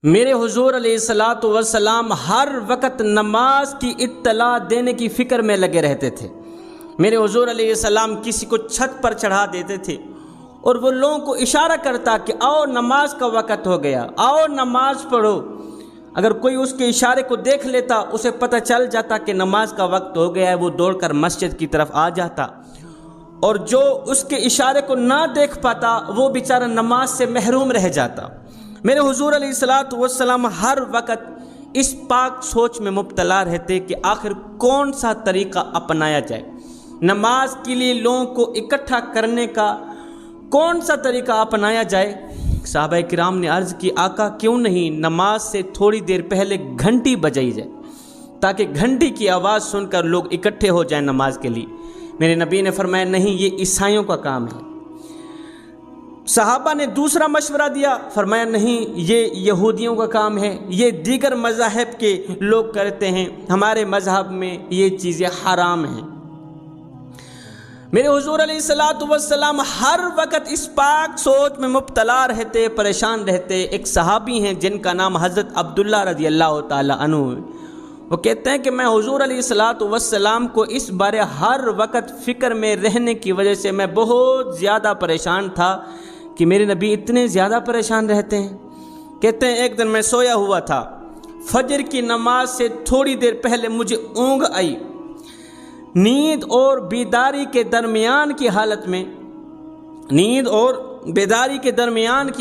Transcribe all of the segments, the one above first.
میرے حضور علیہ الصلاۃ والسلام ہر وقت نماز کی اطلاع دینے کی فکر میں لگے رہتے تھے۔ میرے حضور علیہ السلام کسی کو چھت پر چڑھا دیتے تھے اور وہ لوگوں کو اشارہ کرتا کہ آؤ نماز کا وقت ہو گیا، آؤ نماز پڑھو۔ اگر کوئی اس کے اشارے کو دیکھ لیتا اسے پتہ چل جاتا کہ نماز کا وقت ہو گیا ہے، وہ دوڑ کر مسجد کی طرف آ جاتا، اور جو اس کے اشارے کو نہ دیکھ پاتا وہ بیچارہ نماز سے محروم رہ جاتا۔ میرے حضور علیہ الصلاۃ والسلام ہر وقت اس پاک سوچ میں مبتلا رہتے کہ آخر کون سا طریقہ اپنایا جائے، نماز کے لیے لوگوں کو اکٹھا کرنے کا کون سا طریقہ اپنایا جائے۔ صحابہ کرام نے عرض کی، آقا کیوں نہیں نماز سے تھوڑی دیر پہلے گھنٹی بجائی جائے تاکہ گھنٹی کی آواز سن کر لوگ اکٹھے ہو جائیں نماز کے لیے۔ میرے نبی نے فرمایا نہیں، یہ عیسائیوں کا کام ہے۔ صحابہ نے دوسرا مشورہ دیا، فرمایا نہیں، یہ یہودیوں کا کام ہے، یہ دیگر مذاہب کے لوگ کرتے ہیں، ہمارے مذہب میں یہ چیزیں حرام ہیں۔ میرے حضور علیہ الصلاۃ والسلام ہر وقت اس پاک سوچ میں مبتلا رہتے، پریشان رہتے۔ ایک صحابی ہیں جن کا نام حضرت عبداللہ رضی اللہ تعالی عنہ ہے، وہ کہتے ہیں کہ میں حضور علیہ الصلاۃ والسلام کو اس بارے ہر وقت فکر میں رہنے کی وجہ سے میں بہت زیادہ پریشان تھا کہ میرے نبی اتنے زیادہ پریشان رہتے ہیں۔ کہتے ہیں ایک دن میں سویا ہوا تھا، فجر کی نماز سے تھوڑی دیر پہلے مجھے اونگ آئی۔ نیند اور بیداری کے درمیان کی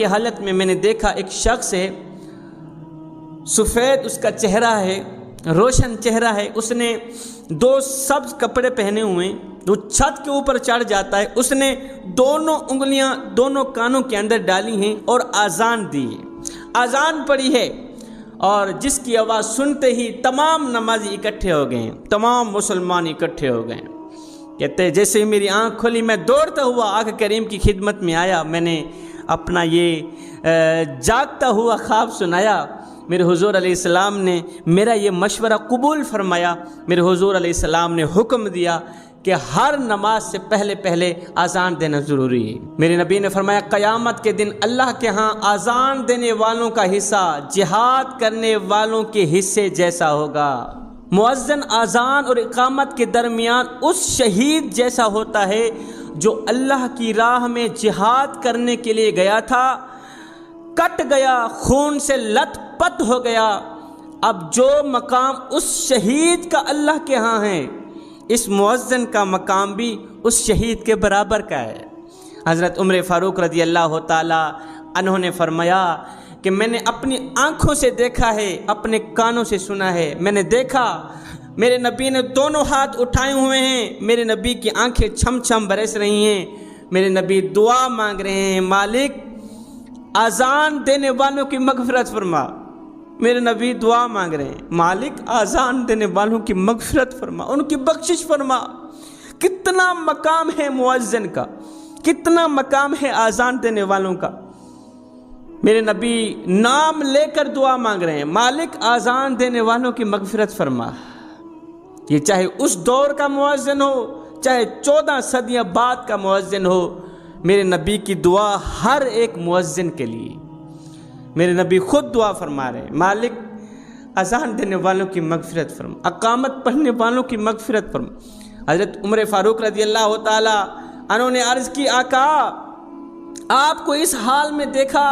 حالت میں میں نے دیکھا ایک شخص ہے، سفید اس کا چہرہ ہے، روشن چہرہ ہے، اس نے دو سبز کپڑے پہنے ہوئے، وہ چھت کے اوپر چڑھ جاتا ہے، اس نے دونوں انگلیاں دونوں کانوں کے اندر ڈالی ہیں اور اذان دی ہے، اذان پڑھی ہے، اور جس کی آواز سنتے ہی تمام نمازی اکٹھے ہو گئے ہیں، تمام مسلمان اکٹھے ہو گئے ہیں۔ کہتے ہیں جیسے ہی میری آنکھ کھلی میں دوڑتا ہوا آقا کریم کی خدمت میں آیا، میں نے اپنا یہ جاگتا ہوا خواب سنایا۔ میرے حضور علیہ السلام نے میرا یہ مشورہ قبول فرمایا۔ میرے حضور علیہ السلام نے حکم دیا کہ ہر نماز سے پہلے اذان دینا ضروری ہے۔ میرے نبی نے فرمایا قیامت کے دن اللہ کے ہاں اذان دینے والوں کا حصہ جہاد کرنے والوں کے حصے جیسا ہوگا۔ مؤذن اذان اور اقامت کے درمیان اس شہید جیسا ہوتا ہے جو اللہ کی راہ میں جہاد کرنے کے لیے گیا تھا، کٹ گیا، خون سے لت پت ہو گیا۔ اب جو مقام اس شہید کا اللہ کے ہاں ہے، اس مؤذن کا مقام بھی اس شہید کے برابر کا ہے۔ حضرت عمر فاروق رضی اللہ تعالی عنہ نے فرمایا کہ میں نے اپنی آنکھوں سے دیکھا ہے، اپنے کانوں سے سنا ہے۔ میں نے دیکھا میرے نبی نے دونوں ہاتھ اٹھائے ہوئے ہیں، میرے نبی کی آنکھیں چھم چھم برس رہی ہیں، میرے نبی دعا مانگ رہے ہیں، مالک اذان دینے والوں کی مغفرت فرما۔ میرے نبی دعا مانگ رہے ہیں، مالک اذان دینے والوں کی مغفرت فرما، ان کی بخشش فرما۔ کتنا مقام ہے مؤذن کا، کتنا مقام ہے اذان دینے والوں کا۔ میرے نبی نام لے کر دعا مانگ رہے ہیں، مالک اذان دینے والوں کی مغفرت فرما۔ یہ چاہے اس دور کا مؤذن ہو، چاہے 14 صدیاں بعد کا مؤذن ہو، میرے نبی کی دعا ہر ایک مؤذن کے لیے۔ میرے نبی خود دعا فرما رہے ہیں، مالک اذان دینے والوں کی مغفرت فرما، اقامت پڑھنے والوں کی مغفرت فرما۔ حضرت عمر فاروق رضی اللہ تعالی عنہ نے عرض کی، آقا آپ کو اس حال میں دیکھا،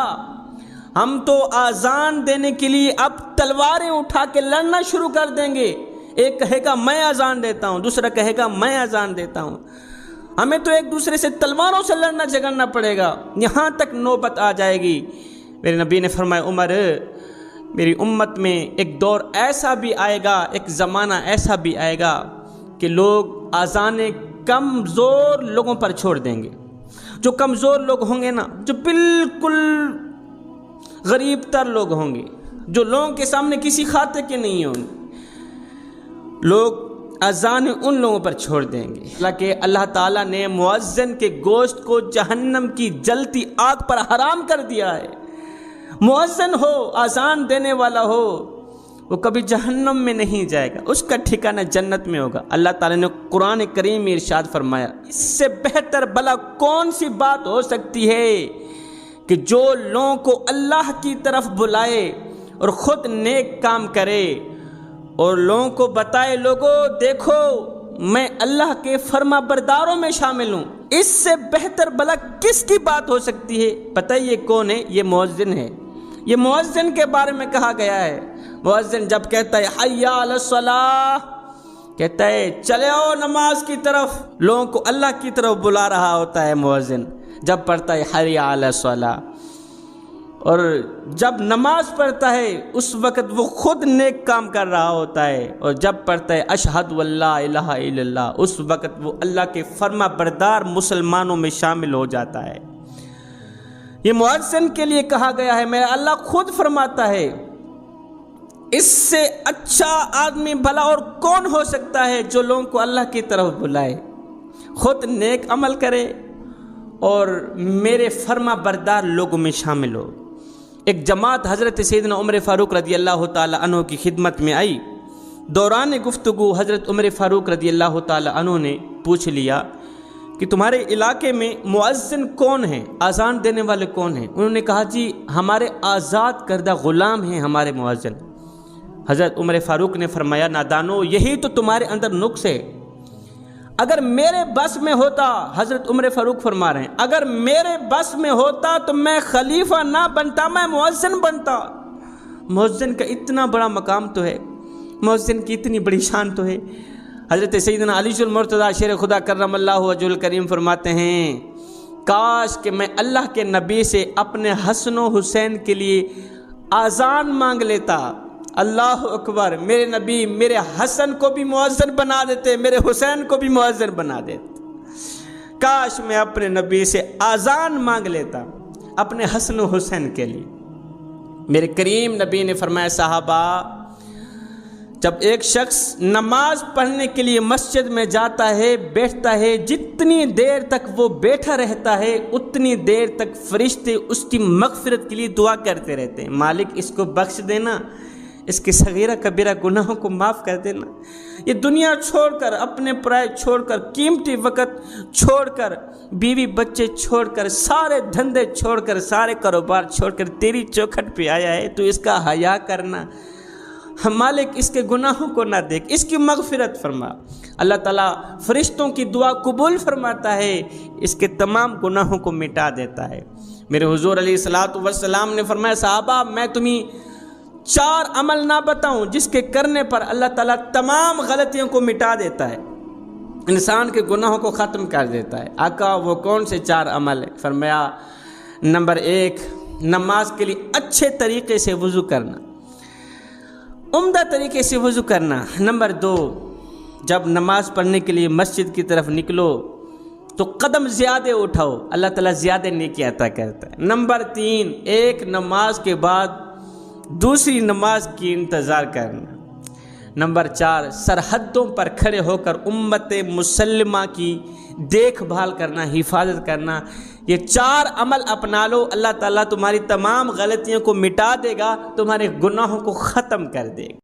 ہم تو اذان دینے کے لیے اب تلواریں اٹھا کے لڑنا شروع کر دیں گے۔ ایک کہے گا میں اذان دیتا ہوں، دوسرا کہے گا میں اذان دیتا ہوں، ہمیں تو ایک دوسرے سے تلواروں سے لڑنا جھگڑنا پڑے گا، یہاں تک نوبت آ جائے گی۔ میرے نبی نے فرمایا، عمر میری امت میں ایک دور ایسا بھی آئے گا، ایک زمانہ ایسا بھی آئے گا کہ لوگ اذانیں کمزور لوگوں پر چھوڑ دیں گے۔ جو کمزور لوگ ہوں گے نا، جو بالکل غریب تر لوگ ہوں گے، جو لوگوں کے سامنے کسی خاطر کے نہیں ہوں گے، لوگ اذان ان لوگوں پر چھوڑ دیں گے۔ حالانکہ اللہ تعالیٰ نے مؤذن کے گوشت کو جہنم کی جلتی آگ پر حرام کر دیا ہے۔ مؤذن ہو، اذان دینے والا ہو، وہ کبھی جہنم میں نہیں جائے گا، اس کا ٹھکانہ جنت میں ہوگا۔ اللہ تعالیٰ نے قرآن کریم میں ارشاد فرمایا، اس سے بہتر بھلا کون سی بات ہو سکتی ہے کہ جو لوگوں کو اللہ کی طرف بلائے، اور خود نیک کام کرے اور لوگوں کو بتائے لوگوں دیکھو میں اللہ کے فرما برداروں میں شامل ہوں۔ اس سے بہتر بھلا کس کی بات ہو سکتی ہے؟ پتہ یہ کون ہے؟ یہ مؤذن ہے۔ یہ مؤذن کے بارے میں کہا گیا ہے۔ مؤذن جب کہتا ہے حی علی الصلاۃ، کہتا ہے چلے آؤ نماز کی طرف، لوگوں کو اللہ کی طرف بلا رہا ہوتا ہے مؤذن جب پڑھتا ہے حی علی الصلاۃ۔ اور جب نماز پڑھتا ہے اس وقت وہ خود نیک کام کر رہا ہوتا ہے، اور جب پڑھتا ہے اشہد واللہ الہ الا اللہ اس وقت وہ اللہ کے فرما بردار مسلمانوں میں شامل ہو جاتا ہے۔ یہ مؤذن کے لیے کہا گیا ہے۔ میرا اللہ خود فرماتا ہے اس سے اچھا آدمی بھلا اور کون ہو سکتا ہے جو لوگوں کو اللہ کی طرف بلائے، خود نیک عمل کرے اور میرے فرما بردار لوگوں میں شامل ہو۔ ایک جماعت حضرت سیدنا عمر فاروق رضی اللہ تعالی عنہ کی خدمت میں آئی۔ دوران گفتگو حضرت عمر فاروق رضی اللہ تعالی عنہ نے پوچھ لیا کہ تمہارے علاقے میں مؤذن کون ہیں، اذان دینے والے کون ہیں؟ انہوں نے کہا جی ہمارے آزاد کردہ غلام ہیں ہمارے مؤذن۔ حضرت عمر فاروق نے فرمایا نادانو یہی تو تمہارے اندر نقص ہے۔ اگر میرے بس میں ہوتا، حضرت عمر فاروق فرما رہے ہیں، اگر میرے بس میں ہوتا تو میں خلیفہ نہ بنتا، میں مؤذن بنتا۔ مؤذن کا اتنا بڑا مقام تو ہے، مؤذن کی اتنی بڑی شان تو ہے۔ حضرت سیدنا علی المرتضیٰ شیر خدا کرم اللہ وجہ الکریم فرماتے ہیں کاش کہ میں اللہ کے نبی سے اپنے حسن و حسین کے لیے آذان مانگ لیتا۔ اللہ اکبر، میرے نبی میرے حسن کو بھی مؤذن بنا دیتے، میرے حسین کو بھی مؤذن بنا دیتے۔ کاش میں اپنے نبی سے آذان مانگ لیتا اپنے حسن و حسین کے لیے۔ میرے کریم نبی نے فرمایا صحابہ جب ایک شخص نماز پڑھنے کے لیے مسجد میں جاتا ہے بیٹھتا ہے، جتنی دیر تک وہ بیٹھا رہتا ہے اتنی دیر تک فرشتے اس کی مغفرت کے لیے دعا کرتے رہتے ہیں، مالک اس کو بخش دینا، اس کے صغیرہ کبیرہ گناہوں کو معاف کر دینا۔ یہ دنیا چھوڑ کر، اپنے پرائے چھوڑ کر، قیمتی وقت چھوڑ کر، بیوی بچے چھوڑ کر، سارے دھندے چھوڑ کر، سارے کاروبار چھوڑ کر تیری چوکھٹ پہ آیا ہے، تو اس کا حیا کرنا۔ مالک اس کے گناہوں کو نہ دیکھ، اس کی مغفرت فرما۔ اللہ تعالیٰ فرشتوں کی دعا قبول فرماتا ہے، اس کے تمام گناہوں کو مٹا دیتا ہے۔ میرے حضور علیہ الصلوۃ والسلام نے فرمایا صحابہ میں تمہیں 4 عمل نہ بتاؤں جس کے کرنے پر اللہ تعالیٰ تمام غلطیوں کو مٹا دیتا ہے، انسان کے گناہوں کو ختم کر دیتا ہے۔ آقا وہ کون سے 4 عمل ہیں؟ فرمایا نمبر 1 نماز کے لیے اچھے طریقے سے وضو کرنا، عمدہ طریقے سے وضو کرنا۔ نمبر 2 جب نماز پڑھنے کے لیے مسجد کی طرف نکلو تو قدم زیادہ اٹھاؤ، اللہ تعالیٰ زیادہ نیکی عطا کرتا ہے۔ نمبر 3 ایک نماز کے بعد دوسری نماز کی انتظار کرنا۔ نمبر 4 سرحدوں پر کھڑے ہو کر امت مسلمہ کی دیکھ بھال کرنا، حفاظت کرنا۔ یہ 4 عمل اپنا لو، اللہ تعالیٰ تمہاری تمام غلطیوں کو مٹا دے گا، تمہارے گناہوں کو ختم کر دے گا۔